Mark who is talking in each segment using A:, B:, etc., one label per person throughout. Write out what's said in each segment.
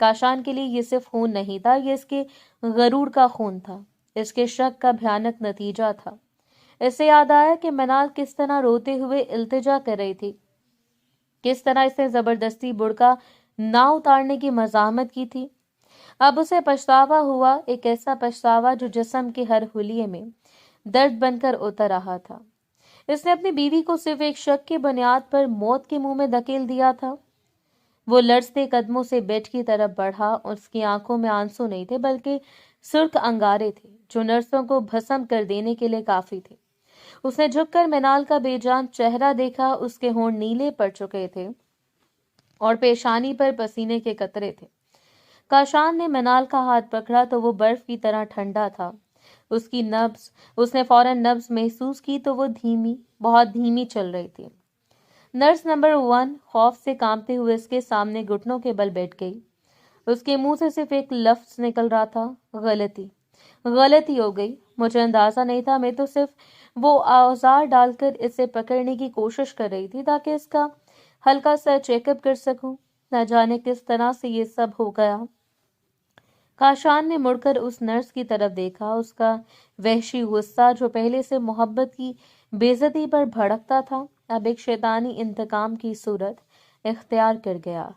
A: کاشان کے لیے یہ صرف خون نہیں تھا، یہ اس کے غرور کا خون تھا، اس کے شک کا بھیانک نتیجہ تھا۔ اسے یاد آیا کہ منال کس طرح روتے ہوئے التجا کر رہی تھی، کس طرح اس نے زبردستی بڑکا نہ اتارنے کی مزاحمت کی تھی۔ اب اسے پچھتاوا ہوا، ایک ایسا پچھتاوا جو جسم کے ہر حلیے میں درد بن کر اتر رہا تھا۔ اس نے اپنی بیوی کو صرف ایک شک کی بنیاد پر موت کے منہ میں دھکیل دیا تھا۔ وہ لرزتے قدموں سے بیڈ کی طرف بڑھا، اس کی آنکھوں میں آنسو نہیں تھے بلکہ سرخ انگارے تھے جو نرسوں کو بھسم کر دینے کے لیے کافی تھے۔ اس نے جھک کر منال کا بے جان چہرہ دیکھا، اس کے ہونٹ نیلے پڑ چکے تھے اور پیشانی پر پسینے کے قطرے تھے۔ کاشان نے منال کا ہاتھ پکڑا تو وہ برف کی طرح ٹھنڈا تھا۔ اس نے فوراً نبض محسوس کی تو وہ دھیمی، بہت دھیمی چل رہی تھی۔ نرس نمبر 1 خوف سے کانپتے ہوئے اس کے سامنے گھٹنوں کے بل بیٹھ گئی۔ اس کے منہ سے صرف ایک لفظ نکل رہا تھا، غلطی ہو گئی، مجھے اندازہ نہیں تھا، میں تو صرف وہ اوزار ڈال کر اسے پکڑنے کی کوشش کر رہی تھی تاکہ اس کا ہلکا سا چیک اپ کر سکوں، نہ جانے کس طرح سے یہ سب ہو گیا۔ کاشان نے مڑ کر اس نرس کی طرف دیکھا، اس کا وحشی غصہ جو پہلے سے محبت کی بے عزتی پر بھڑکتا تھا اب ایک شیطانی انتقام کی صورت اختیار کر گیا۔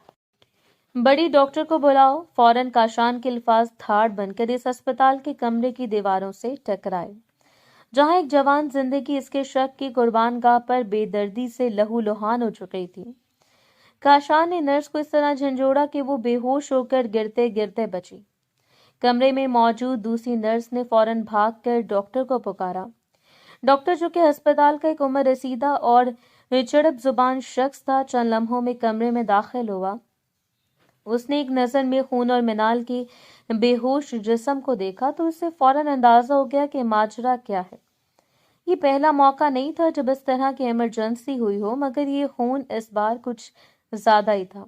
A: بڑی ڈاکٹر کو بلاؤ، فوراً کاشان کے الفاظ دھاڑ بن کر اس اسپتال کے کمرے کی دیواروں سے ٹکرائے، جہاں ایک جوان زندگی اس کے شک کی قربان گاہ پر بے دردی سے لہو لہان ہو چکی تھی۔ کاشان نے نرس کو اس طرح جھنجھوڑا کہ وہ بے ہوش ہو کر گرتے گرتے بچی۔ کمرے میں موجود دوسری نرس نے فوراً بھاگ کر ڈاکٹر کو پکارا۔ ڈاکٹر جو کہ ہسپتال کا ایک عمر رسیدہ اور چڑپ زبان شخص تھا، چند لمحوں میں کمرے میں داخل ہوا۔ اس نے ایک نظر میں خون اور منال کے بے ہوش جسم کو دیکھا تو اسے فوراً اندازہ ہو گیا کہ ماجرا کیا ہے۔ یہ پہلا موقع نہیں تھا جب اس طرح کی ایمرجنسی ہوئی ہو، مگر یہ خون اس بار کچھ زیادہ ہی تھا۔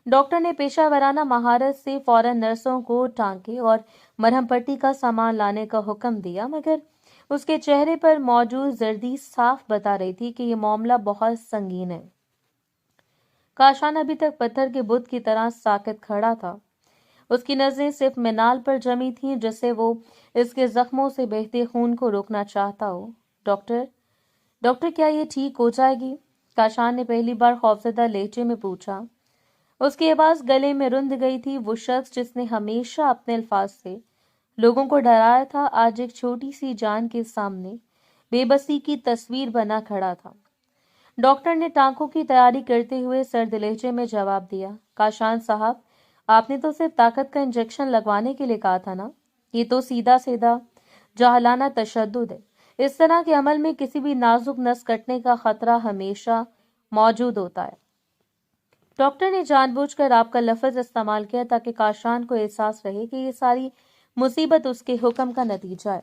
A: ڈاکٹر نے پیشہ ورانہ مہارت سے فوراً نرسوں کو ٹانکے اور مرہم پٹی کا سامان لانے کا حکم دیا، مگر اس کے چہرے پر موجود زردی صاف بتا رہی تھی کہ یہ معاملہ بہت سنگین ہے۔ کاشان ابھی تک پتھر کے بت کی طرح ساکت کھڑا تھا۔ اس کی نظریں صرف منال پر جمی تھیں، جسے وہ اس کے زخموں سے بہتے خون کو روکنا چاہتا ہو۔ ڈاکٹر کیا یہ ٹھیک ہو جائے گی؟ کاشان نے پہلی بار خوفزدہ لہجے میں پوچھا۔ اس کی آواز گلے میں رند گئی تھی۔ وہ شخص جس نے ہمیشہ اپنے الفاظ سے لوگوں کو ڈرایا تھا، آج ایک چھوٹی سی جان کے سامنے بے بسی کی تصویر بنا کھڑا تھا۔ ڈاکٹر نے ٹانکوں کی تیاری کرتے ہوئے سرد لہجے میں جواب دیا، کاشان صاحب، آپ نے تو صرف طاقت کا انجیکشن لگوانے کے لیے کہا تھا نا؟ یہ تو سیدھا جاہلانہ تشدد ہے۔ اس طرح کے عمل میں کسی بھی نازک نس کٹنے کا خطرہ ہمیشہ موجود ہوتا ہے۔ ڈاکٹر نے جان بوجھ کر آپ کا لفظ استعمال کیا تاکہ کاشان کو احساس رہے کہ یہ ساری مصیبت اس کے حکم کا نتیجہ ہے۔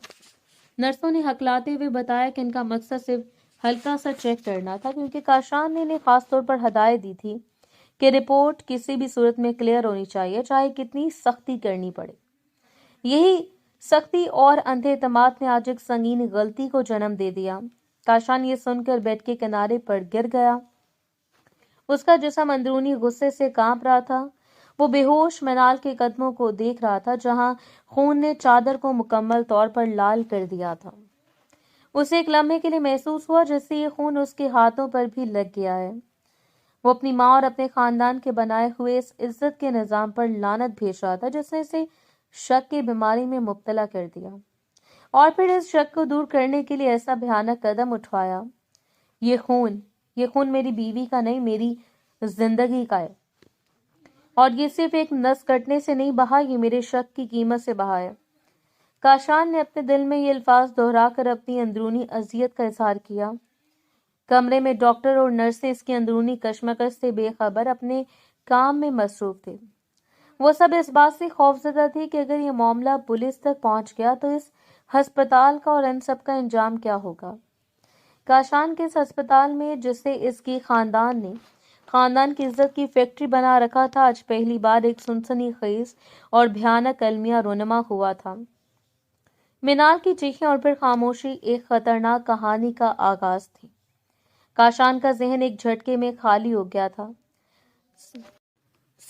A: نرسوں نے ہکلاتے ہوئے بتایا کہ ان کا مقصد صرف ہلکا سا چیک کرنا تھا، کیونکہ کاشان نے انہیں خاص طور پر ہدایت دی تھی کہ رپورٹ کسی بھی صورت میں کلیئر ہونی چاہیے، چاہے کتنی سختی کرنی پڑے۔ یہی سختی اور اندھے اعتماد نے آج ایک سنگین غلطی کو جنم دے دیا۔ کاشان یہ سن کر بیڈ کے کنارے پر گر گیا۔ اس کا جسم اندرونی غصے سے کانپ رہا تھا۔ وہ بے ہوش منال کے قدموں کو دیکھ رہا تھا، جہاں خون نے چادر کو مکمل طور پر لال کر دیا تھا۔ اسے ایک لمحے کے لیے محسوس ہوا جیسے یہ خون اس کے ہاتھوں پر بھی لگ گیا ہے۔ وہ اپنی ماں اور اپنے خاندان کے بنائے ہوئے اس عزت کے نظام پر لعنت بھیج رہا تھا جس نے اسے شک کی بیماری میں مبتلا کر دیا، اور پھر اس شک کو دور کرنے کے لیے ایسا بھیانک قدم اٹھوایا۔ یہ خون میری بیوی کا نہیں، میری زندگی کا ہے، اور یہ صرف ایک نس کٹنے سے نہیں بہا، یہ میرے شک کی قیمت سے بہا ہے۔ کاشان نے اپنے دل میں یہ الفاظ دہرا کر اپنی اندرونی اذیت کا اظہار کیا۔ کمرے میں ڈاکٹر اور نرسیں اس کی اندرونی کشمکش سے بے خبر اپنے کام میں مصروف تھے۔ وہ سب اس بات سے خوفزدہ تھے کہ اگر یہ معاملہ پولیس تک پہنچ گیا تو اس ہسپتال کا اور ان سب کا انجام کیا ہوگا۔ کاشان کے اس ہسپتال میں جسے اس کی خاندان کی عزت کی فیکٹری بنا رکھا تھا، آج پہلی بار ایک سنسنی خیز اور بھیانک المیہ رونما ہوا تھا۔ منال کی چیخیں اور پھر خاموشی ایک خطرناک کہانی کا آغاز تھی۔ کاشان کا ذہن ایک جھٹکے میں خالی ہو گیا تھا۔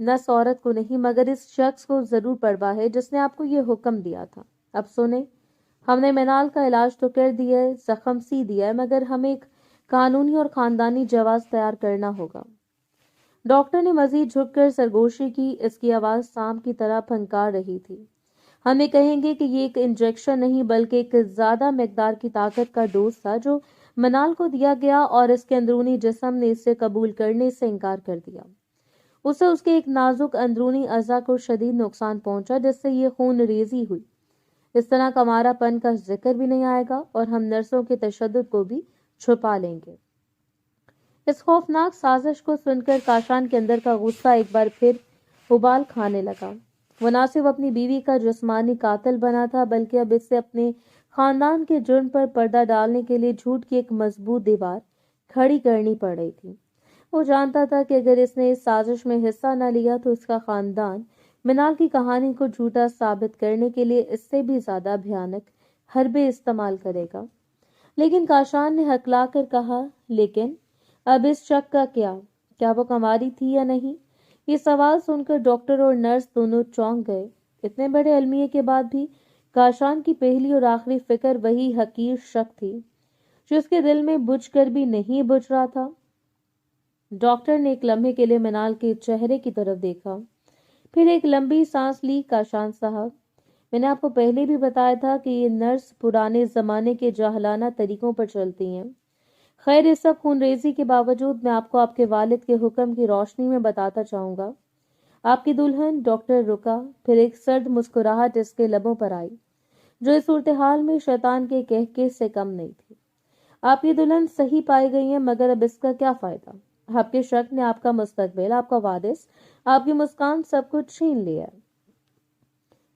A: نس عورت کو نہیں مگر اس شخص کو ضرور پرواہ ہے جس نے آپ کو یہ حکم دیا تھا۔ اب سنیں، ہم نے مینال کا علاج تو کر دیا ہے، زخم سی دیا ہے، مگر ہمیں ایک قانونی اور خاندانی جواز تیار کرنا ہوگا۔ ڈاکٹر نے مزید جھک کر سرگوشی کی، اس کی آواز سانپ کی طرح پھنکار رہی تھی۔ ہمیں کہیں گے کہ یہ ایک انجیکشن نہیں بلکہ ایک زیادہ مقدار کی طاقت کا ڈوز تھا جو منال کو دیا گیا اور اس کے اندرونی جسم نے اسے قبول کرنے سے انکار کر دیا۔ اسے اس کے ایک نازک اندرونی اعضاء کو شدید نقصان پہنچا جس سے یہ خون ریزی ہوئی۔ اس طرح کمارا پن کا ذکر بھی نہیں آئے گا اور ہم نرسوں کے تشدد کو بھی چھپا لیں گے۔ اس خوفناک سازش کو سن کر کاشان کے اندر کا غصہ ایک بار پھر ابال کھانے لگا۔ وہ نہ صرف اپنی بیوی کا جسمانی قاتل بنا تھا بلکہ اب اس سے اپنے خاندان کے جرم پر پردہ ڈالنے کے لیے جھوٹ کی ایک مضبوط دیوار کھڑی کرنی پڑ رہی تھی۔ وہ جانتا تھا کہ اگر اس نے اس سازش میں حصہ نہ لیا تو اس کا خاندان منال کی کہانی کو جھوٹا ثابت کرنے کے لیے اس سے بھی زیادہ بھیانک حربے استعمال کرے گا۔ لیکن کاشان نے ہکلا کر کہا، لیکن اب اس شک کا کیا وہ کنواری تھی یا نہیں؟ یہ سوال سن کر ڈاکٹر اور نرس دونوں چونک گئے۔ اتنے بڑے المیے کے بعد بھی کاشان کی پہلی اور آخری فکر وہی حقیر شک تھی جو اس کے دل میں بجھ کر بھی نہیں بجھ رہا تھا۔ ڈاکٹر نے ایک لمحے کے لیے منال کے چہرے کی طرف دیکھا، پھر ایک لمبی سانس لی۔ کاشان صاحب، میں نے آپ کو پہلے بھی بتایا تھا کہ یہ نرس پرانے زمانے کے جاہلانہ طریقوں پر چلتی ہیں۔ خیر، اس سب خون ریزی کے باوجود میں آپ کو آپ کے والد کے حکم کی روشنی میں بتاتا چاہوں گا۔ آپ کی دلہن ڈاکٹر رکا، پھر ایک سرد مسکراہٹ اس کے لبوں پر آئی جو اس صورتحال میں شیطان کے کہکے سے کم نہیں تھی۔ آپ کی دلہن صحیح پائی گئی ہیں، مگر اب اس کا کیا فائدہ؟ آپ کے شک نے آپ کا مستقبل، آپ کا وارث، آپ کی مسکان، سب کچھ چھین لیا ہے۔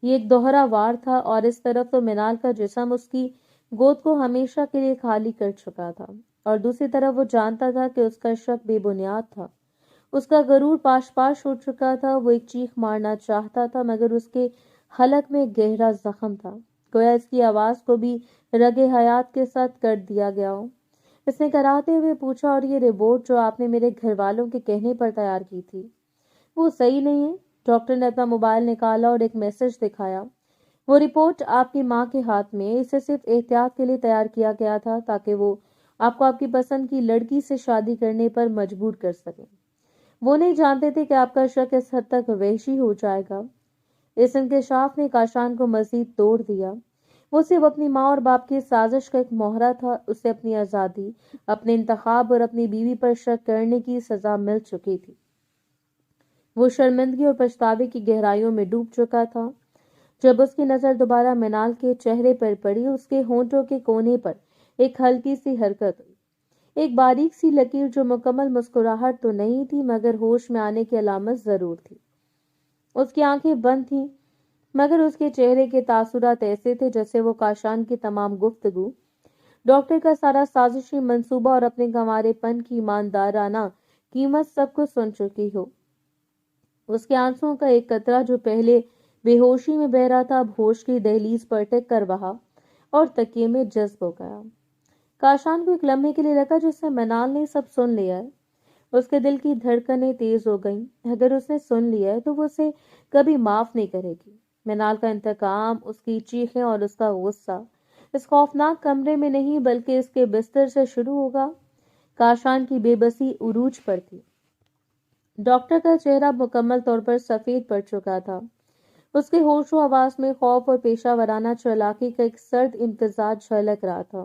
A: یہ ایک دوہرا وار تھا، اور اس طرف تو منال کا جسم اس کی گود کو ہمیشہ کے لیے خالی کر چکا تھا، اور دوسری طرف وہ جانتا تھا کہ اس کا شک بے بنیاد تھا۔ اس کا غرور پاش پاش ہو چکا تھا۔ وہ ایک چیخ مارنا چاہتا تھا مگر اس کے حلق میں گہرا زخم تھا، گویا اس کی آواز کو بھی رگ حیات کے ساتھ کر دیا گیا ہو۔ اس نے کراہتے ہوئے پوچھا، اور یہ رپورٹ جو آپ نے میرے گھر والوں کے کہنے پر تیار کی تھی وہ صحیح نہیں ہے؟ ڈاکٹر نے اپنا موبائل نکالا اور ایک میسج دکھایا۔ وہ رپورٹ آپ کی ماں کے ہاتھ میں، اسے صرف احتیاط کے لیے تیار کیا گیا تھا تاکہ وہ آپ کو آپ کی پسند کی لڑکی سے شادی کرنے پر مجبور کر سکیں۔ وہ نہیں جانتے تھے کہ آپ کا شک اس حد تک وحشی ہو جائے گا۔ اس انکشاف نے کاشان کو مزید توڑ دیا۔ وہ صرف اپنی ماں اور باپ کی سازش کا ایک مہرہ تھا۔ اسے اپنی آزادی، اپنے انتخاب اور اپنی بیوی پر شک کرنے کی سزا مل چکی تھی۔ وہ شرمندگی اور پچھتاوے کی گہرائیوں میں ڈوب چکا تھا۔ جب اس کی نظر دوبارہ منال کے چہرے پر پڑی، اس کے ہونٹوں کے کونے پر ایک ہلکی سی حرکت ہوئی، ایک باریک سی لکیر جو مکمل مسکراہٹ تو نہیں تھی مگر ہوش میں آنے کی علامت ضرور تھی۔ اس کی آنکھیں بند تھیں مگر اس کے چہرے کے تاثرات ایسے تھے جیسے وہ کاشان کی تمام گفتگو، ڈاکٹر کا سارا سازشی منصوبہ اور اپنے گنوارے پن کی ایماندارانہ قیمت سب کو سن چکی ہو۔ اس کے آنسوؤں کا ایک قطرہ جو پہلے بے ہوشی میں بہ رہا تھا اب ہوش کی دہلیز پر ٹک کر بہا اور تکیے میں جذب ہو گیا۔ کاشان کو ایک لمحے کے لیے لگا جیسے منال نے سب سن لیا ہے۔ اس کے دل کی دھڑکنیں تیز ہو گئیں۔ اگر اس نے سن لیا ہے تو وہ اسے کبھی معاف نہیں کرے گی۔ منال کا انتقام، اس کی چیخیں اور اس کا غصہ اس خوفناک کمرے میں نہیں بلکہ اس کے بستر سے شروع ہوگا۔ کاشان کی بے بسی عروج پر تھی۔ ڈاکٹر کا چہرہ مکمل طور پر سفید پڑ چکا تھا۔ اس کے ہوش و حواس میں خوف اور پیشہ ورانہ چالاکی کا ایک سرد امتزاج جھلک رہا تھا۔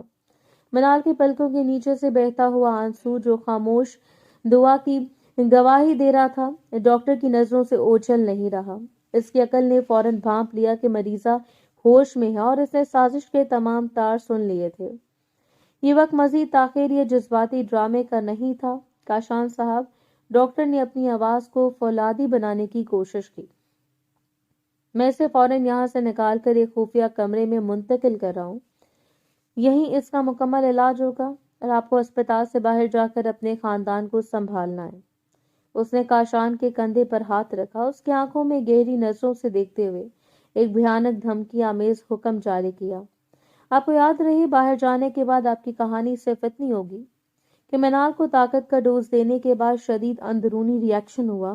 A: منال کی پلکوں کے نیچے سے بہتا ہوا آنسو جو خاموش دعا کی گواہی دے رہا تھا، ڈاکٹر کی نظروں سے اوجھل نہیں رہا۔ اس کی عقل نے فوراً بھانپ لیا کہ مریضہ ہوش میں ہے اور اس نے سازش کے تمام تار سن لیے تھے۔ یہ وقت مزید تاخیر یا جذباتی ڈرامے کا نہیں تھا۔ کاشان صاحب، ڈاکٹر نے اپنی آواز کو فولادی بنانے کی کوشش کی، میں اسے فوراً یہاں سے نکال کر ایک خفیہ کمرے میں منتقل کر رہا ہوں۔ یہیں اس کا مکمل علاج ہوگا اور آپ کو اسپتال سے باہر جا کر اپنے خاندان کو سنبھالنا ہے۔ اس نے کاشان کے کندھے پر ہاتھ رکھا، اس کی آنکھوں میں گہری نظروں سے دیکھتے ہوئے ایک بھیانک دھمکی آمیز حکم جاری کیا۔ آپ کو یاد رہے، باہر جانے کے بعد آپ کی کہانی صرف اتنی ہوگی کہ منال کو طاقت کا ڈوز دینے کے بعد شدید اندرونی ری ایکشن ہوا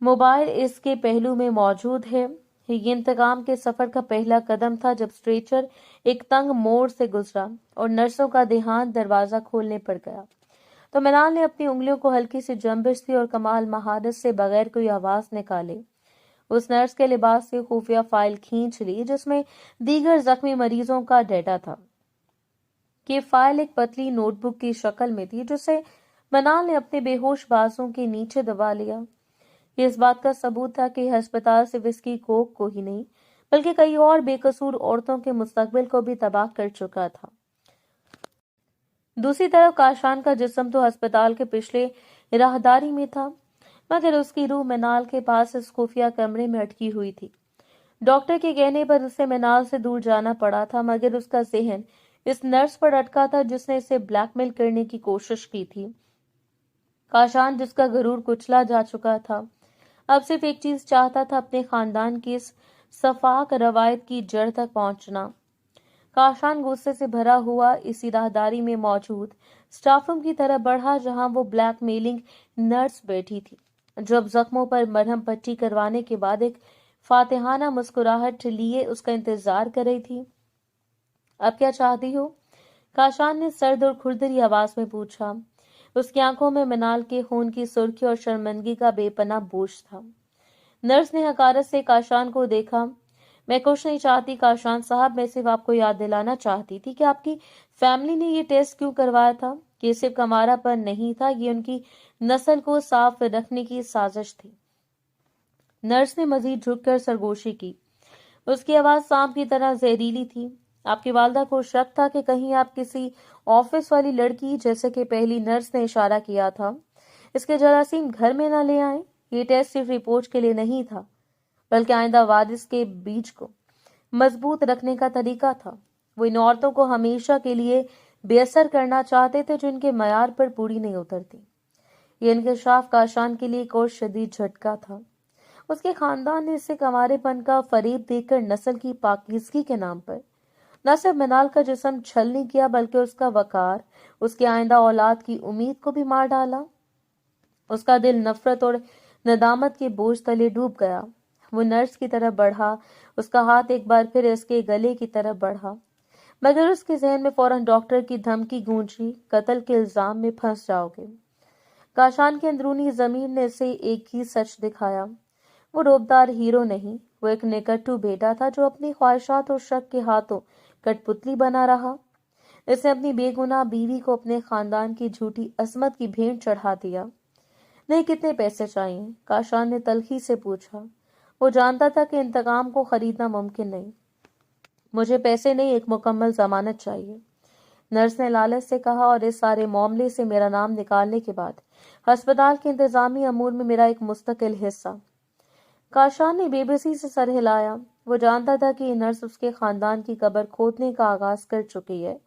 A: موبائل اس کے پہلو میں موجود ہے۔ یہ انتقام کے سفر کا پہلا قدم تھا جب اسٹریچر ایک تنگ موڑ سے گزرا اور نرسوں کا دھیان دروازہ کھولنے پر گیا تو منال نے اپنی انگلیوں کو ہلکی سی جنبش دی اور کمال مہارت سے بغیر کوئی آواز نکالے اس نرس کے لباس سے خفیہ فائل کھینچ لی جس میں دیگر زخمی مریضوں کا ڈیٹا تھا۔ یہ فائل ایک پتلی نوٹ بک کی شکل میں تھی جسے منال نے اپنے بے ہوش بازوں کے نیچے دبا لیا۔ یہ اس بات کا ثبوت تھا کہ ہسپتال صرف اس کی کوک کو ہی نہیں بلکہ کئی اور بے قصور عورتوں کے مستقبل کو بھی تباہ کر چکا تھا۔ دوسری طرف کاشان کا جسم تو ہسپتال کے پچھلے راہداری میں تھا مگر اس کی روح منال کے پاس اس خفیہ کمرے میں اٹکی ہوئی تھی۔ ڈاکٹر کے کہنے پر اسے منال سے دور جانا پڑا تھا مگر اس کا ذہن اس نرس پر اٹکا تھا جس نے اسے بلیک میل کرنے کی کوشش کی تھی۔ کاشان جس کا غرور کچلا جا چکا تھا اب صرف ایک چیز چاہتا تھا، اپنے خاندان کی اس صفاک روایت کی جڑ تک پہنچنا۔ کاشان غصے سے بھرا ہوا اسی راہداری میں موجود سٹاف روم کی طرف بڑھا جہاں وہ بلیک میلنگ نرس بیٹھی تھی جو اب زخموں پر مرہم پٹی کروانے کے بعد ایک فاتحانہ مسکراہٹ لیے اس کا انتظار کر رہی تھی۔ اب کیا چاہتی ہو؟ کاشان نے سرد اور کھردری آواز میں پوچھا۔ اس کی آنکھوں میں منال کے خون کی سرخی اور شرمندگی کا بے پناہ بوجھ تھا۔ نرس نے حقارت سے کاشان کو دیکھا۔ میں کچھ نہیں چاہتی کاشان صاحب، میں صرف آپ کو یاد دلانا چاہتی تھی کہ آپ کی فیملی نے یہ ٹیسٹ کیوں کروایا تھا۔ یہ صرف کمارا پر نہیں تھا، یہ ان کی نسل کو صاف رکھنے کی سازش تھی۔ نرس نے مزید جھک کر سرگوشی کی۔ اس کی آواز سانپ کی طرح زہریلی تھی۔ آپ کی والدہ کو شک تھا کہ کہیں آپ کسی آفس والی لڑکی، جیسے کہ پہلی نرس نے اشارہ کیا تھا، اس کے جراثیم گھر میں نہ لے آئیں۔ یہ ٹیسٹ صرف رپورٹ کے لیے نہیں تھا بلکہ آئندہ وارث کے بیج کو مضبوط رکھنے کا طریقہ تھا۔ وہ ان عورتوں کو ہمیشہ کے لیے بے اثر کرنا چاہتے تھے جو ان کے معیار پر پوری نہیں اترتی۔ یہ انکشاف کاشان کے لیے ایک اور شدید جھٹکا تھا۔ اس کے خاندان نے اسے کنوارے پن کا فریب دے کر نسل کی پاکیزگی کے نام پر نہ صرف منال کا جسم چھل نہیں کیا بلکہ اس کا وقار، اس کے آئندہ اولاد کی امید کو بھی مار ڈالا۔ اس کا دل نفرت اور ندامت کے بوجھ تلے ڈوب گیا۔ وہ نرس کی طرف بڑھا، اس کا ہاتھ ایک بار پھر اس کے گلے کی طرف بڑھا مگر اس کے ذہن میں فوراً ڈاکٹر کی دھمکی گونجی، قتل کے الزام میں پھنس جاؤ گے۔ کاشان کے اندرونی ضمیر نے اسے ایک ہی سچ دکھایا، وہ روبدار ہیرو نہیں، وہ ایک نکٹو بیٹا تھا جو اپنی خواہشات اور شک کے ہاتھوں کٹ پتلی بنا رہا۔ اس نے اپنی بے گناہ بیوی کو اپنے خاندان کی جھوٹی عصمت کی بھینٹ چڑھا دیا۔ نہیں، کتنے پیسے چاہیے؟ کاشان نے تلخی سے پوچھا۔ وہ جانتا تھا کہ انتقام کو خریدنا ممکن نہیں۔ مجھے پیسے نہیں، ایک مکمل ضمانت چاہیے، نرس نے لالچ سے کہا، اور اس سارے معاملے سے میرا نام نکالنے کے بعد ہسپتال کے انتظامی امور میں میرا ایک مستقل حصہ۔ کاشان نے بے بسی سے سر ہلایا۔ وہ جانتا تھا کہ یہ نرس اس کے خاندان کی قبر کھودنے کا آغاز کر چکی ہے۔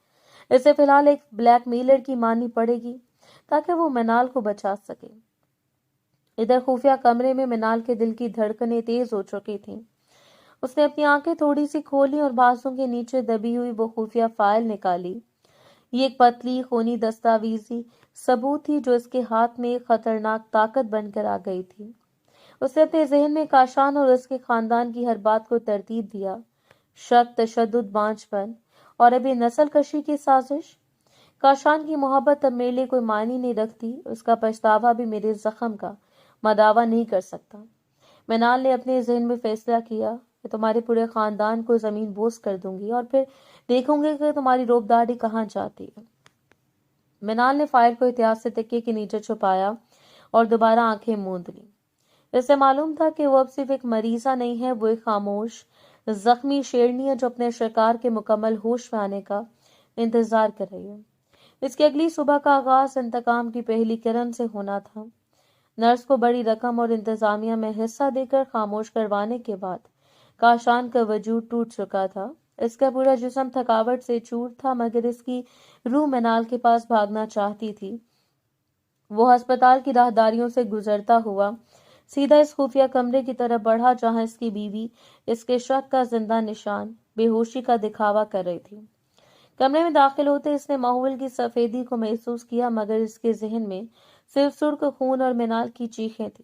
A: اسے فی الحال ایک بلیک میلر کی ماننی پڑے گی تاکہ وہ منال کو بچا سکے۔ ادھر خفیہ کمرے میں منال کے دل کی دھڑکنیں تیز ہو چکی تھیں۔ اس نے اپنی آنکھیں تھوڑی سی کھولی اور بازوں کے نیچے دبی ہوئی وہ خفیہ فائل نکالی۔ یہ ایک پتلی خونی دستاویزی ثبوت تھی جو اس کے ہاتھ میں ایک خطرناک طاقت بن کر آ گئی تھی۔ اس نے اپنے ذہن میں کاشان اور اس کے خاندان کی ہر بات کو ترتیب دیا، شک، تشدد، بانجھ پن اور ابھی نسل کشی کی سازش۔ کاشان کی محبت اب میرے لیے کوئی معنی نہیں رکھتی، اس کا پچھتاوا بھی میرے زخم کا مداوا نہیں کر سکتا۔ منال نے اپنے ذہن میں فیصلہ کیا کہ تمہارے پورے خاندان کو زمین بوس کر دوں گی اور پھر دیکھوں گی کہ تمہاری روبداری کہاں جاتی ہے۔ منال نے فائل کو احتیاط سے تکیے کے نیچے چھپایا اور دوبارہ آنکھیں موند لی۔ اسے معلوم تھا کہ وہ اب صرف ایک مریضہ نہیں ہے، وہ ایک خاموش زخمی شیرنی ہے جو اپنے شکار کے مکمل ہوش میں آنے کا انتظار کر رہی ہے۔ اس کی اگلی صبح کا آغاز انتقام کی پہلی کرن سے ہونا تھا۔ نرس کو بڑی رقم اور انتظامیہ میں حصہ دے کر خاموش کروانے کے بعد کاشان کا وجود ٹوٹ چکا تھا۔ اس کا پورا جسم تھکاوٹ سے چور تھا مگر اس کی روح منال کے پاس بھاگنا چاہتی تھی۔ وہ ہسپتال کی راہداریوں سے گزرتا ہوا سیدھا اس خفیہ کمرے کی طرف بڑھا جہاں اس کی بیوی اس کے شک کا زندہ نشان بے ہوشی کا دکھاوا کر رہی تھی۔ کمرے میں داخل ہوتے اس نے ماحول کی سفیدی کو محسوس کیا مگر اس کے ذہن میں صرف سرخ خون اور منال کی چیخیں تھی۔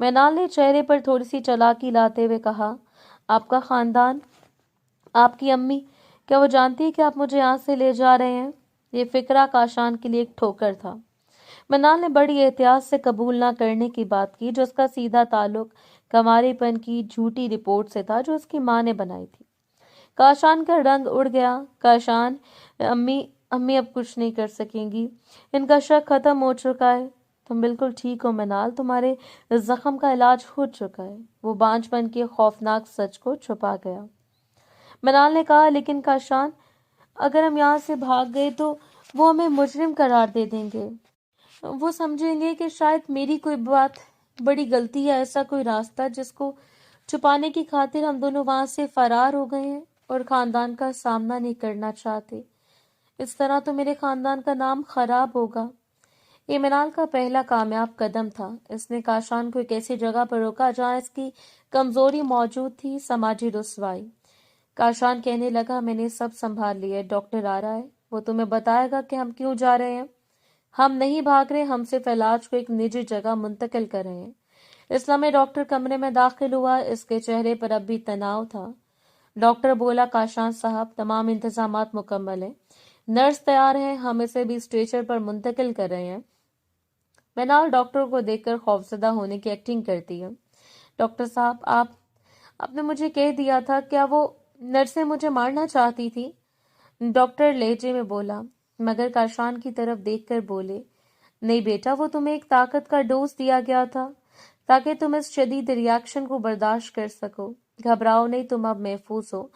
A: منال نے چہرے پر تھوڑی سی چالاکی لاتے ہوئے کہا، آپ کا خاندان، آپ کی امی، کیا وہ جانتی ہے کہ آپ مجھے یہاں سے لے جا رہے ہیں؟ یہ فکرہ کاشان کے لیے ایک ٹھوکر تھا۔ منال نے بڑی احتیاط سے قبول نہ کرنے کی بات کی، جو اس کا سیدھا تعلق کنوارے پن کی جھوٹی رپورٹ سے تھا جو اس کی ماں نے بنائی تھی۔ کاشان کا رنگ اڑ گیا۔ کاشان، امی اب کچھ نہیں کر سکیں گی، ان کا شک ختم ہو چکا ہے۔ تم بالکل ٹھیک ہو منال، تمہارے زخم کا علاج ہو چکا ہے۔ وہ بانجھ پن کے خوفناک سچ کو چھپا گیا۔ منال نے کہا، لیکن کاشان، اگر ہم یہاں سے بھاگ گئے تو وہ ہمیں مجرم قرار دے دیں گے۔ وہ سمجھیں گے کہ شاید میری کوئی بات بڑی غلطی ہے، ایسا کوئی راستہ جس کو چھپانے کی خاطر ہم دونوں وہاں سے فرار ہو گئے ہیں اور خاندان کا سامنا نہیں کرنا چاہتے۔ اس طرح تو میرے خاندان کا نام خراب ہوگا۔ یہ منال کا پہلا کامیاب قدم تھا۔ اس نے کاشان کو ایک ایسی جگہ پر روکا جہاں اس کی کمزوری موجود تھی، سماجی رسوائی۔ کاشان کہنے لگا، میں نے سب سنبھال لیا، ڈاکٹر آ رہا ہے، وہ تمہیں بتائے گا کہ ہم کیوں جا رہے ہیں۔ ہم نہیں بھاگ رہے، ہم صرف علاج کو ایک نجی جگہ منتقل کر رہے ہیں۔ اس لمحے ڈاکٹر کمرے میں داخل ہوا، اس کے چہرے پر اب بھی تناؤ تھا۔ ڈاکٹر بولا، کاشان صاحب، تمام انتظامات مکمل ہیں، نرس تیار ہیں، ہم اسے بھی اسٹریچر پر منتقل کر رہے ہیں۔ منال ڈاکٹر کو دیکھ کر خوفزدہ ہونے کی ایکٹنگ کرتی ہے۔ ڈاکٹر صاحب، آپ نے مجھے کہہ دیا تھا، کیا وہ نرسیں مجھے مارنا چاہتی تھی؟ ڈاکٹر لہجے میں بولا، مگر کاشان کی طرف دیکھ کر بولے، نہیں بیٹا، وہ تمہیں ایک طاقت کا ڈوز دیا گیا تھا تاکہ تم اس شدید ریاکشن کو برداشت کر سکو۔ گھبراؤ نہیں، تم اب محفوظ ہو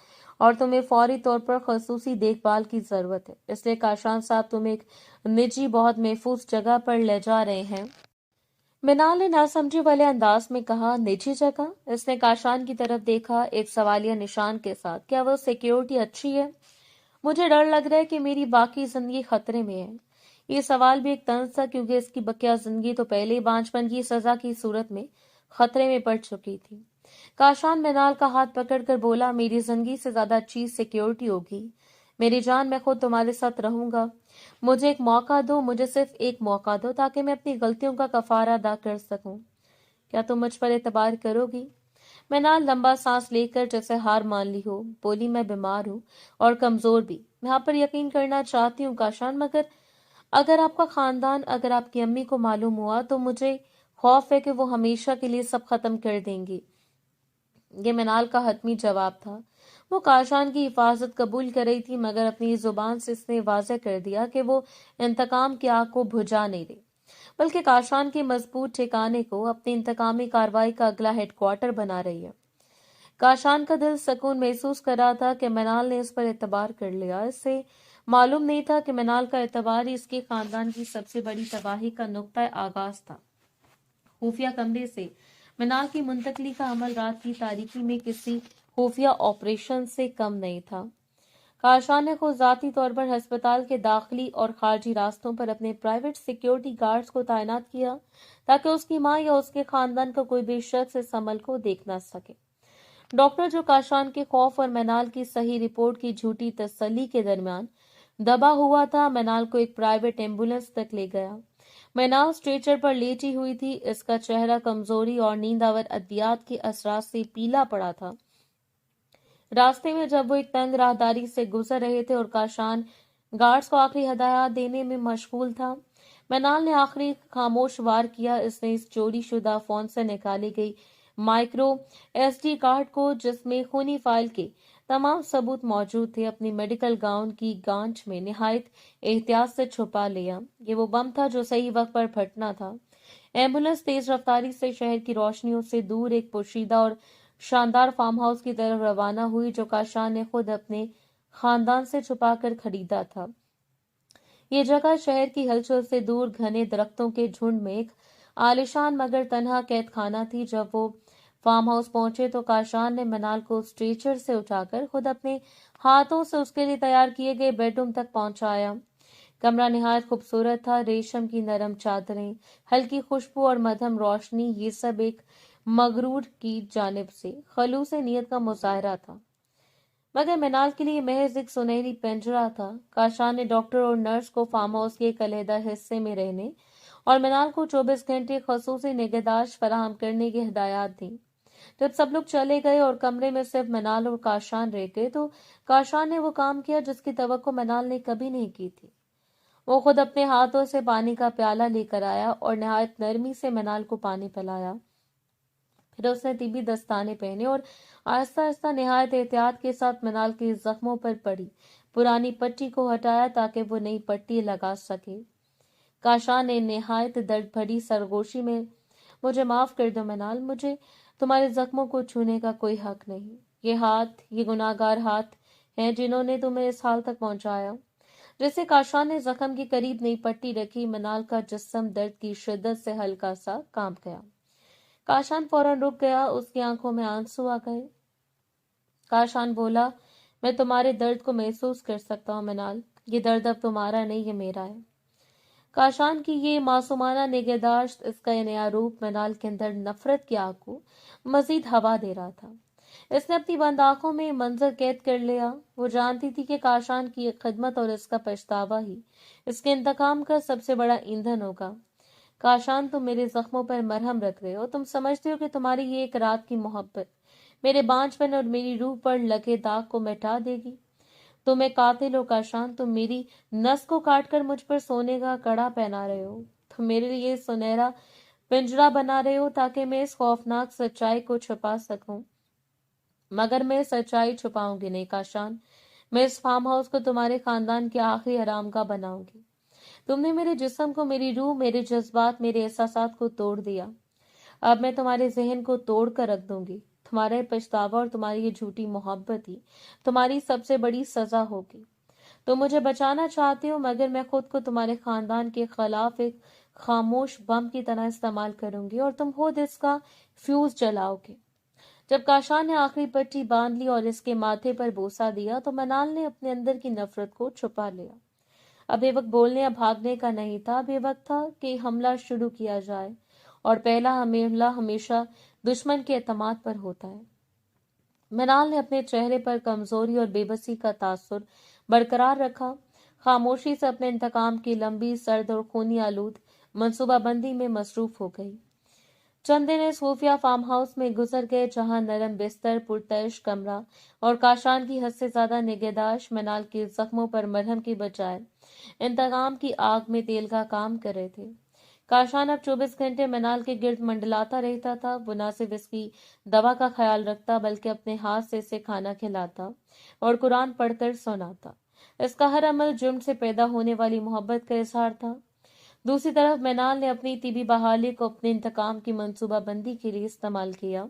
A: اور تمہیں فوری طور پر خصوصی دیکھ بھال کی ضرورت ہے، اس لیے کاشان صاحب تم ایک نجی بہت محفوظ جگہ پر لے جا رہے ہیں۔ منال نے ناسمجھی والے انداز میں کہا، نجی جگہ؟ اس نے کاشان کی طرف دیکھا ایک سوالیہ نشان کے ساتھ۔ کیا وہ سیکیورٹی اچھی ہے؟ مجھے ڈر لگ رہا ہے کہ میری باقی زندگی خطرے میں ہے۔ یہ سوال بھی ایک طنز تھا کیونکہ اس کی بقیہ زندگی تو پہلے ہی بانجھ پن کی سزا کی صورت میں خطرے میں پڑ چکی تھی۔ کاشان منال کا ہاتھ پکڑ کر بولا، میری زندگی سے زیادہ چیز سیکیورٹی ہوگی۔ میری جان، میں خود تمہارے ساتھ رہوں گا۔ مجھے ایک موقع دو، مجھے صرف ایک موقع دو تاکہ میں اپنی غلطیوں کا کفارہ ادا کر سکوں۔ کیا تم مجھ پر اعتبار کرو گی؟ منال لمبا سانس لے کر جیسے ہار مان لی ہو بولی، میں بیمار ہوں اور کمزور بھی، میں آپ پر یقین کرنا چاہتی ہوں کاشان، مگر اگر آپ کا خاندان، اگر آپ کی امی کو معلوم ہوا تو مجھے خوف ہے کہ وہ ہمیشہ کے لیے سب ختم کر دیں گی۔ یہ منال کا حتمی جواب تھا۔ وہ کاشان کی حفاظت قبول کر رہی تھی، مگر اپنی زبان سے اس نے واضح کر دیا کہ وہ انتقام کی آگ کو بجھا نہیں رہی، بلکہ کاشان کے مضبوط ٹھکانے کو اپنی انتقامی کارروائی کا اگلا ہیڈ کوارٹر بنا رہی ہے۔ کاشان کا دل سکون محسوس کر رہا تھا کہ منال نے اس پر اعتبار کر لیا۔ اس سے معلوم نہیں تھا کہ منال کا اعتبار ہی اس کے خاندان کی سب سے بڑی تباہی کا نقطۂ آغاز تھا۔ خفیہ کمرے سے منال کی منتقلی کا عمل رات کی تاریکی میں کسی خفیہ آپریشن سے کم نہیں تھا۔ کاشان نے خود ذاتی طور پر ہسپتال کے داخلی اور خارجی راستوں پر اپنے پرائیویٹ سیکیورٹی گارڈز کو تعینات کیا تاکہ اس کی ماں یا اس کے خاندان کا کوئی بھی شخص اس عمل کو دیکھ نہ سکے۔ ڈاکٹر، جو کاشان کے خوف اور منال کی صحیح رپورٹ کی جھوٹی تسلی کے درمیان دبا ہوا تھا، منال کو ایک پرائیویٹ ایمبولینس تک لے گیا۔ منال اسٹریچر پر لیٹی ہوئی تھی، اس کا چہرہ کمزوری اور نیند آور ادویات کے اثرات سے پیلا پڑا تھا۔ راستے میں جب وہ ایک تنگ راہداری سے گزر رہے تھے اور کاشان گارڈز کو آخری ہدایات دینے میں مشغول تھا، منال نے آخری خاموش وار کیا۔ اس نے اس چوری شدہ فون سے نکالی گئی مائکرو ایس ڈی کارڈ کو، جس میں خونی فائل کے تمام ثبوت موجود تھے، اپنی میڈیکل گاؤن کی گانچ میں نہایت احتیاط سے چھپا لیا۔ یہ وہ بم تھا جو صحیح وقت پر پھٹنا تھا۔ ایمبولینس تیز رفتاری سے شہر کی روشنیوں سے دور ایک پوشیدہ اور شاندار فارم ہاؤس کی طرف روانہ ہوئی جو کاشان نے خود اپنے خاندان سے چھپا کر خریدا تھا۔ یہ جگہ شہر کی ہلچل سے دور گھنے درختوں کے جھنڈ میں ایک عالیشان مگر تنہا قید خانہ تھی۔ جب وہ فارم ہاؤس پہنچے تو کاشان نے منال کو اسٹریچر سے اٹھا کر خود اپنے ہاتھوں سے اس کے لیے تیار کیے گئے بیڈ روم تک پہنچایا۔ کمرہ نہایت خوبصورت تھا، ریشم کی نرم چادریں، ہلکی خوشبو اور مدھم روشنی، یہ سب ایک مغرور کی جانب سے خلوص نیت کا مظاہرہ تھا، مگر منال کے لیے محض ایک سنہری پنجرہ تھا۔ کاشان نے ڈاکٹر اور نرس کو فارم ہاؤس کے ایک علیحدہ حصے میں رہنے اور منال کو 24 گھنٹے خصوصی نگہداشت فراہم کرنے کی ہدایات دی۔ جب سب لوگ چلے گئے اور کمرے میں صرف منال اور کاشان رہ گئے تو کاشان نے وہ کام کیا جس کی توقع منال نے کبھی نہیں کی تھی۔ وہ خود اپنے ہاتھوں سے پانی کا پیالہ لے کر آیا اور نہایت نرمی سے منال کو پانی پلایا۔ پھر اس نے طبی دستانے پہنے اور آہستہ آہستہ نہایت احتیاط کے ساتھ منال کے زخموں پر پڑی پرانی پٹی کو ہٹایا تاکہ وہ نئی پٹی لگا سکے۔ کاشان نے نہایت درد بھری سرگوشی میں، مجھے معاف کر دو منال، مجھے تمہارے زخموں کو چھونے کا کوئی حق نہیں۔ یہ ہاتھ، یہ گناہگار ہاتھ ہیں جنہوں نے تمہیں اس حال تک پہنچایا۔ جیسے کاشان نے زخم کے قریب نئی پٹی رکھی، منال کا جسم درد کی شدت سے ہلکا سا کانپ گیا۔ کاشان فوراً رک گیا، اس کی آنکھوں میں آنسو آ گئے۔ کاشان بولا، میں تمہارے درد کو محسوس کر سکتا ہوں منال، یہ درد اب تمہارا نہیں، یہ میرا ہے۔ کاشان کی یہ معصومانہ نگہداشت، اس کا یہ نیا روپ منال کے اندر نفرت کی آگ کو مزید ہوا دے رہا تھا۔ اس نے اپنی بند آنکھوں میں منظر قید کر لیا۔ وہ جانتی تھی کہ کاشان کی یہ خدمت اور اس کا پچھتاوا ہی اس کے انتقام کا سب سے بڑا ایندھن ہوگا۔ کاشان، تم میرے زخموں پر مرہم رکھ رہے ہو، تم سمجھتے ہو کہ تمہاری یہ ایک رات کی محبت میرے بانجپن اور میری روح پر لگے داغ کو مٹا دے گی؟ تم ایک قاتل ہو کاشان، تم میری نس کو کاٹ کر مجھ پر سونے کا کڑا پہنا رہے ہو، تم میرے لیے سنہرا پنجرا بنا رہے ہو تاکہ میں اس خوفناک سچائی کو چھپا سکوں، مگر میں سچائی چھپاؤں گی نہیں کاشان، میں اس فارم ہاؤس کو تمہارے خاندان کی آخری آرامگاہ بناؤں گی۔ تم نے میرے جسم کو، میری روح، میرے جذبات، میرے احساسات کو توڑ دیا، اب میں تمہارے ذہن کو توڑ کر رکھ دوں گی۔ تمہارے پچھتاوا اور تمہاری یہ جھوٹی محبت ہی تمہاری سب سے بڑی سزا ہوگی۔ تم مجھے بچانا چاہتے ہو، مگر میں خود کو تمہارے خاندان کے خلاف ایک خاموش بم کی طرح استعمال کروں گی اور تم خود اس کا فیوز جلاؤ گے۔ جب کاشان نے آخری پٹی باندھ لی اور اس کے ماتھے پر بوسہ دیا تو منال نے اپنے اندر کی نفرت کو چھپا لیا۔ اب یہ وقت بولنے یا بھاگنے کا نہیں تھا، اب یہ وقت تھا کہ حملہ شروع کیا جائے، اور پہلا حملہ ہمیشہ دشمن کے اعتماد پر ہوتا ہے۔ منال نے اپنے چہرے پر کمزوری اور بے بسی کا تاثر برقرار رکھا، خاموشی سے اپنے انتقام کی لمبی، سرد اور خونی آلود منصوبہ بندی میں مصروف ہو گئی۔ چند دن اس خفیہ فارم ہاؤس میں گزر گئے جہاں نرم بستر، پرتعش کمرہ اور کاشان کی حد سے زیادہ نگہداشت منال کے زخموں پر مرہم کی بجائے انتقام کی آگ میں تیل کا کام کر رہے تھے۔ کاشان اب 24 گھنٹے منال کے گرد منڈلاتا رہتا تھا۔ وہ نہ صرف اس کی دوا کا خیال رکھتا بلکہ اپنے ہاتھ سے اسے کھانا کھلاتا اور قرآن پڑھ کر سناتا۔ اس کا ہر عمل جرم سے پیدا ہونے والی محبت کا اظہار تھا۔ دوسری طرف منال نے اپنی طبی بحالی کو اپنے انتقام کی منصوبہ بندی کے لیے استعمال کیا۔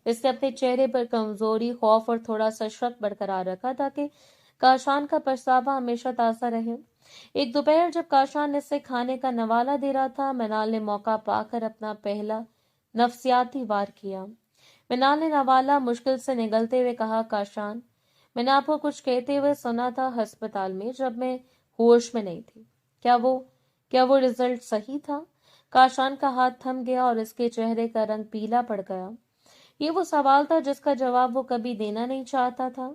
A: اس نے اپنے چہرے پر کمزوری، خوف اور تھوڑا سا شک برقرار رکھا تاکہ کاشان کا پچھتاوا ہمیشہ تازہ رہے۔ ایک دوپہر جب کاشان اس سے کھانے کا نوالہ دے رہا تھا، منال نے موقع پا کر اپنا پہلا نفسیاتی وار کیا۔ منال نے نوالہ مشکل سے نگلتے ہوئے کہا، کاشان، میں نے آپ کو کچھ کہتے ہوئے سنا تھا ہسپتال میں جب میں ہوش میں نہیں تھی، کیا وہ رزلٹ صحیح تھا؟ کاشان کا ہاتھ تھم گیا اور اس کے چہرے کا رنگ پیلا پڑ گیا۔ یہ وہ سوال تھا جس کا جواب وہ کبھی دینا نہیں چاہتا تھا۔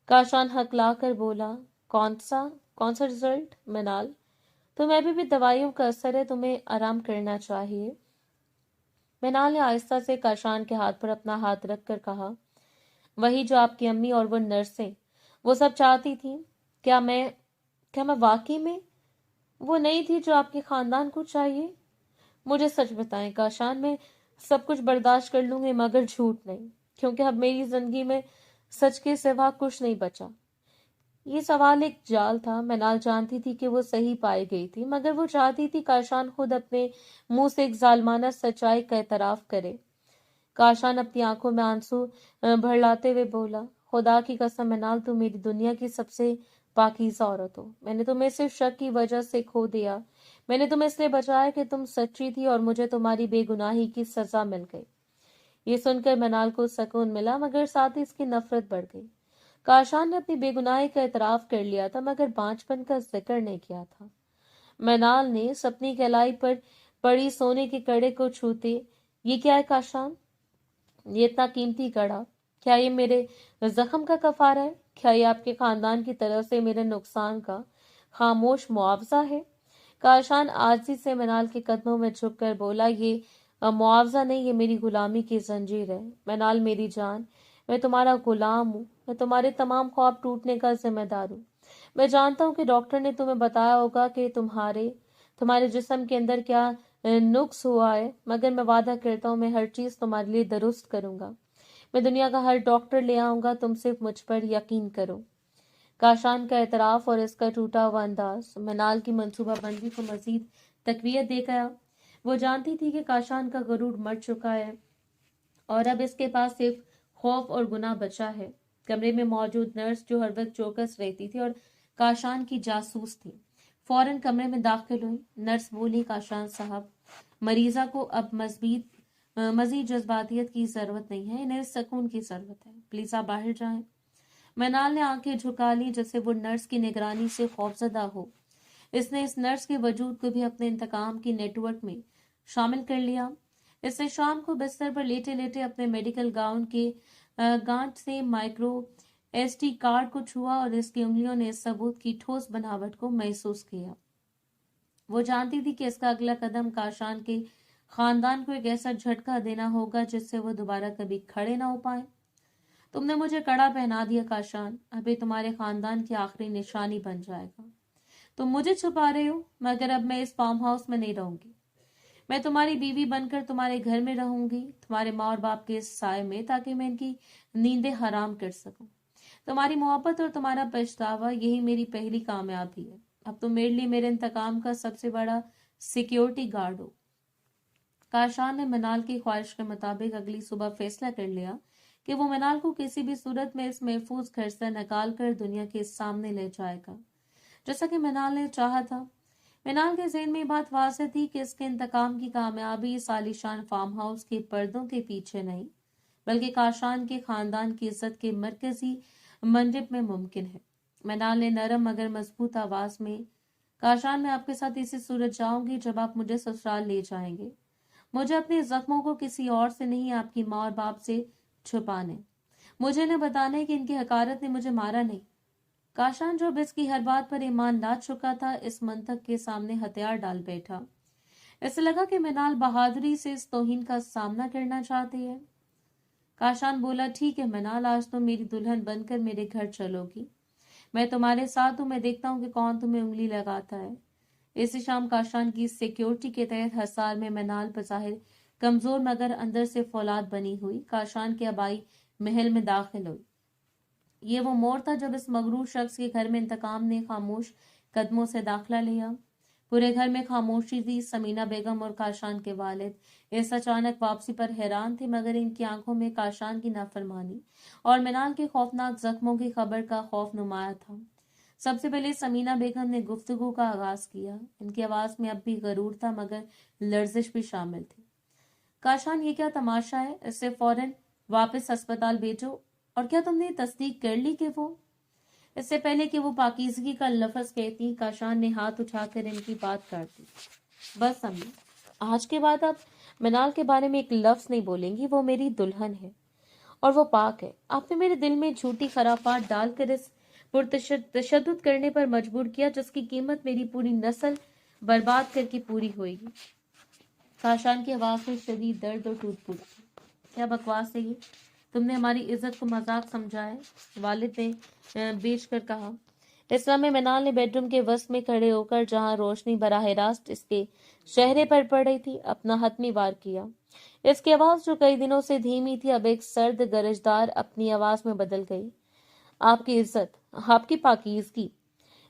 A: کاشان ہکلا کر بولا، کون سا رزلٹ؟ منال، تمہیں ابھی بھی دوائیوں کا اثر ہے، تمہیں آرام کرنا چاہیے۔ منال نے آہستہ سے کاشان کے ہاتھ پر اپنا ہاتھ رکھ کر کہا، وہی جو آپ کی امی اور وہ نرسیں وہ سب چاہتی تھیں، کیا میں واقعی میں وہ نہیں تھی جو آپ کے خاندان کو چاہیے؟ مجھے سچ بتائیں کاشان، میں سب کچھ برداشت کر لوں گی مگر جھوٹ نہیں، کیونکہ اب میری زندگی میں سچ کے سوا کچھ نہیں بچا۔ یہ سوال ایک جال تھا۔ منال جانتی تھی کہ وہ صحیح پائی گئی تھی، مگر وہ چاہتی تھی کاشان خود اپنے منہ سے ایک ظالمانہ سچائی کا اعتراف کرے۔ کاشان اپنی آنکھوں میں آنسو بھر لاتے ہوئے بولا، خدا کی قسم منال، تم میری دنیا کی سب سے پاکیزہ عورت ہو۔ میں نے تمہیں صرف شک کی وجہ سے کھو دیا، میں نے تمہیں اس لیے بچایا کہ تم سچی تھی اور مجھے تمہاری بے گناہی کی سزا مل گئی۔ یہ سن کر منال کو سکون ملا مگر ساتھ ہی اس کی نفرت بڑھ گئی۔ کاشان نے اپنی بے گناہی کا اعتراف کر لیا تھا مگر بانجپن کا ذکر نہیں کیا تھا۔ منال نے اپنی کلائی پر پڑی سونے کے کڑے کو چھوتے، یہ کیا ہے کاشان؟ یہ اتنا قیمتی کڑا، کیا یہ میرے زخم کا کفارہ ہے؟ کیا یہ آپ کے خاندان کی طرف سے میرے نقصان کا خاموش معاوضہ ہے؟ کاشان عاجزی سے منال کے قدموں میں جھک کر بولا، یہ معاوضہ نہیں، یہ میری غلامی کی زنجیر ہے۔ منال میری جان، میں تمہارا غلام ہوں، میں تمہارے تمام خواب ٹوٹنے کا ذمہ دار ہوں۔ میں جانتا ہوں کہ ڈاکٹر نے تمہیں بتایا ہوگا کہ تمہارے جسم کے اندر کیا نقص ہوا ہے، مگر میں وعدہ کرتا ہوں میں ہر چیز تمہارے لیے درست کروں گا۔ میں دنیا کا ہر ڈاکٹر لے آؤں گا، تم صرف مجھ پر یقین کرو۔ کاشان کا اعتراف اور اس کا ٹوٹا ہوا انداز منال کی منصوبہ بندی کو مزید تقویت دے گیا۔ وہ جانتی تھی کہ کاشان کا غرور مر چکا ہے اور اب اس کے پاس صرف خوف اور گناہ بچا ہے۔ کمرے میں موجود نرس جو ہر وقت چوکس رہتی تھی اور کاشان کی جاسوس تھی، فوراً کمرے میں داخل ہوئی۔ نرس بولی، کاشان صاحب، مریضہ کو اب مزید جذباتیت کی ضرورت نہیں ہے، انہیں سکون کی ضرورت ہے، پلیز آپ باہر جائیں۔ منال نے آنکھیں جھکا لی جیسے وہ نرس کی نگرانی سے خوفزدہ ہو۔ اس نے اس نرس کے وجود کو بھی اپنے انتقام کی نیٹ ورک میں شامل کر لیا۔ اس نے شام کو بستر پر لیٹے لیٹے اپنے میڈیکل گاؤن کے گانٹ سے مائکرو ایس ٹی کارڈ کو چھوا اور اس کی انگلیوں نے اس ثبوت کی ٹھوس بناوٹ کو محسوس کیا۔ وہ جانتی تھی کہ اس کا اگلا قدم کاشان کے خاندان کو ایک ایسا جھٹکا دینا ہوگا جس سے وہ دوبارہ کبھی کھڑے نہ ہو پائے۔ تم نے مجھے کڑا پہنا دیا کاشان، اب یہ تمہارے خاندان کی آخری نشانی بن جائے گا۔ تم مجھے چھپا رہے ہو، مگر اب میں اس فارم ہاؤس میں نہیں رہوں گی۔ میں تمہاری بیوی بن کر تمہارے گھر میں رہوں گی، تمہارے ماں اور باپ کے سائے میں، تاکہ میں ان کی نیندیں حرام کر سکوں۔ تمہاری محبت اور تمہارا پچھتاوا، یہی میری پہلی کامیابی ہے۔ اب تم میرے لیے میرے انتقام کا سب سے بڑا سیکیورٹی گارڈ ہو۔ کاشان نے منال کی خواہش کے مطابق اگلی صبح فیصلہ کر لیا کہ وہ منال کو کسی بھی صورت میں اس محفوظ گھر سے نکال کر دنیا کے سامنے لے جائے گا، جیسا کہ منال نے چاہا تھا۔ منال کے ذہن میں یہ بات واضح تھی کہ اس کے انتقام کی کامیابی اس عالیشان فارم ہاؤس کے پردوں کے پیچھے نہیں، بلکہ کاشان کے خاندان کی عزت کے مرکزی منڈپ میں ممکن ہے۔ منال نے نرم مگر مضبوط آواز میں، کاشان، میں آپ کے ساتھ اسی صورت جاؤں گی جب آپ مجھے سسرال لے جائیں گے۔ مجھے اپنے زخموں کو کسی اور سے نہیں، آپ کی ماں اور باپ سے چھپانے، مجھے نہ بتانے کہ ان کی حقارت نے مجھے مارا نہیں۔ کاشان جو اب اس کی ہر بات پر ایمان لا چکا تھا، اس منطق کے سامنے ہتھیار ڈال بیٹھا۔ اسے لگا کہ منال بہادری سے اس توہین کا سامنا کرنا چاہتی ہے۔ کاشان بولا، ٹھیک ہے منال، آج تم میری دلہن بن کر میرے گھر چلو گی، میں تمہارے ساتھ ہوں، میں دیکھتا ہوں کہ کون تمہیں انگلی لگاتا ہے۔ اسی شام کاشان کی سیکیورٹی کے تحت حصار میں منال بظاہر کمزور مگر اندر سے فولاد بنی ہوئی کاشان کے آبائی محل میں داخل ہوئی۔ یہ وہ موڑ تھا جب اس مغرور شخص کے گھر میں انتقام نے خاموش قدموں سے داخلہ لیا۔ پورے گھر میں خاموشی تھی۔ سمینہ بیگم اور کاشان کے والد اس اچانک واپسی پر حیران تھے، مگر ان کی آنکھوں میں کاشان کی نافرمانی اور منال کے خوفناک زخموں کی خبر کا خوف نمایاں تھا۔ سب سے پہلے سمینہ بیگم نے گفتگو کا آغاز کیا۔ ان کی آواز میں اب بھی غرور تھا، مگر لرزش بھی شامل تھی۔ کاشان، یہ کیا تماشا ہے؟ اسے فوراً واپس ہسپتال بھیجو۔ اور کیا تم نے تصدیق کر لی کہ وہ… اس سے پہلے کہ وہ پاکیزگی کا لفظ کہتی، کاشان نے ہاتھ اٹھا کر ان کی بات کاٹ دی۔ بس امی، آج کے بعد آپ منال کے بارے میں ایک لفظ نہیں بولیں گی، وہ میری دلہن ہے اور وہ پاک ہے۔ آپ نے میرے دل میں جھوٹی خرافات ڈال کر اس تشدد کرنے پر مجبور کیا جس کی قیمت میری پوری نسل برباد کر کے پوری ہوئے گی۔ کاشان کی آواز میں شدید درد اور ٹوٹ پھوٹ تھی۔ کیا بکواس ہے یہ؟ تم نے ہماری عزت کو مذاق سمجھا ہے، والد نے بیچ کر کہا۔ اس لمحے منال نے بیڈ روم کے وسط میں کھڑے ہو کر، جہاں روشنی براہ راست اس کے چہرے پر پڑ رہی تھی، اپنا حتمی وار کیا۔ اس کی آواز جو کئی دنوں سے دھیمی تھی، اب ایک سرد گرجدار اپنی آواز میں بدل گئی۔ آپ کی عزت، آپ کی پاکیزگی۔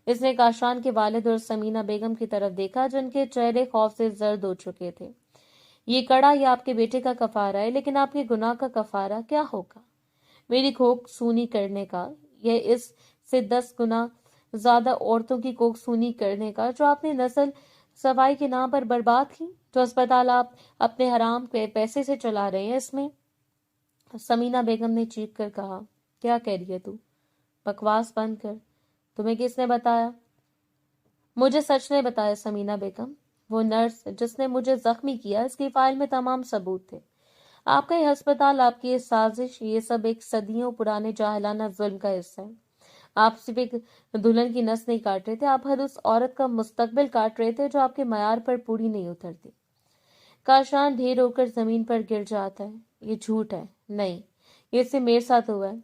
A: اس نے کاشان کے والد اور سمینہ بیگم کی طرف دیکھا، جن کے چہرے خوف سے زرد ہو چکے تھے۔ یہ کڑا یہ آپ کے بیٹے کا کفارہ ہے، لیکن آپ کے گناہ کا کفارہ کیا ہوگا؟ میری کوکھ سونی کرنے کا، یہ اس سے 10 گنا زیادہ عورتوں کی کوکھ سونی کرنے کا جو آپ نے نسل سوائی کے نام پر برباد کی، جو اسپتال آپ اپنے حرام پیسے سے چلا رہے ہیں۔ اس میں سمینہ بیگم نے چیخ کر کہا، کیا کہہ رہی ہے تو؟ بکواس بند کر۔ تمہیں کس نے بتایا؟ مجھے سچ نے بتایا سمینہ بیگم، وہ نرس جس نے مجھے زخمی کیا، اس کی فائل میں تمام ثبوت تھے۔ آپ کا یہ ہسپتال، آپ کی یہ سازش، یہ سب ایک صدیوں پرانے جاہلانہ ظلم کا حصہ ہے۔ آپ صرف ایک دلہن کی نس نہیں کاٹ رہے تھے، آپ ہر اس عورت کا مستقبل کاٹ رہے تھے جو آپ کے معیار پر پوری نہیں اترتی۔ کاشان ڈھیر ہو کر زمین پر گر جاتا ہے۔ یہ جھوٹ ہے، نہیں، یہ سے میرے ساتھ ہوا ہے۔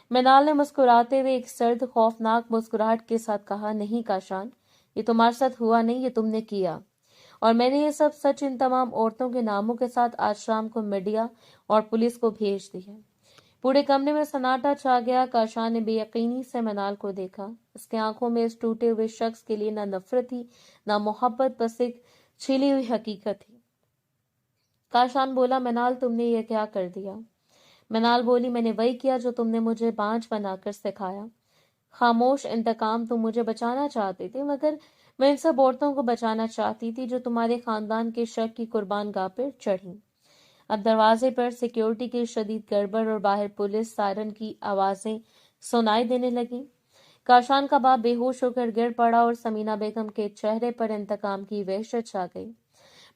A: منال نے مسکراتے ہوئے ایک سرد خوفناک مسکراہٹ کے ساتھ کہا، نہیں کاشان، یہ تمہارے ساتھ ہوا نہیں، یہ تم نے کیا، اور میں نے یہ سب سچ ان تمام عورتوں کے ناموں کے ساتھ آج شام کو میڈیا اور پولیس کو بھیج دی ہے۔ پورے کمرے میں سناٹا چھا گیا۔ کاشان نے بے یقینی سے منال کو دیکھا۔ اس کے آنکھوں میں اس ٹوٹے ہوئے شخص کے لیے نہ نفرت تھی نہ محبت، بس ایک چھلی ہوئی حقیقت تھی۔ کاشان بولا، منال تم نے یہ کیا کر دیا؟ منال بولی، میں نے وہی کیا جو تم نے مجھے بانجھ بنا کر سکھایا۔ خاموش انتقام، تم مجھے بچانا چاہتے تھے، مگر میں ان سب عورتوں کو بچانا چاہتی تھی جو تمہارے خاندان کے شک کی قربان گاہ پر چڑھی۔ اب دروازے پر سیکیورٹی کی شدید گڑبڑ اور باہر پولیس سائرن کی آوازیں سنائی دینے لگیں۔ کاشان کا باپ بے ہوش ہو کر گر پڑا اور سمینہ بیگم کے چہرے پر انتقام کی وحشت چھا گئی۔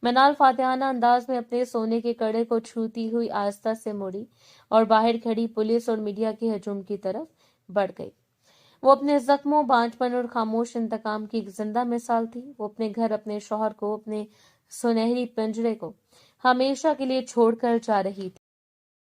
A: منال فاتحانہ انداز میں اپنے سونے کے کڑے کو چھوتی ہوئی آہستہ سے مڑی اور باہر کھڑی پولیس اور میڈیا کے ہجوم کی طرف بڑھ گئی۔ وہ اپنے زخموں، بانجھپن اور خاموش انتقام کی ایک زندہ مثال تھی۔ وہ اپنے گھر، اپنے شوہر کو، اپنے سنہری پنجرے کو ہمیشہ کے لیے چھوڑ کر جا رہی تھی۔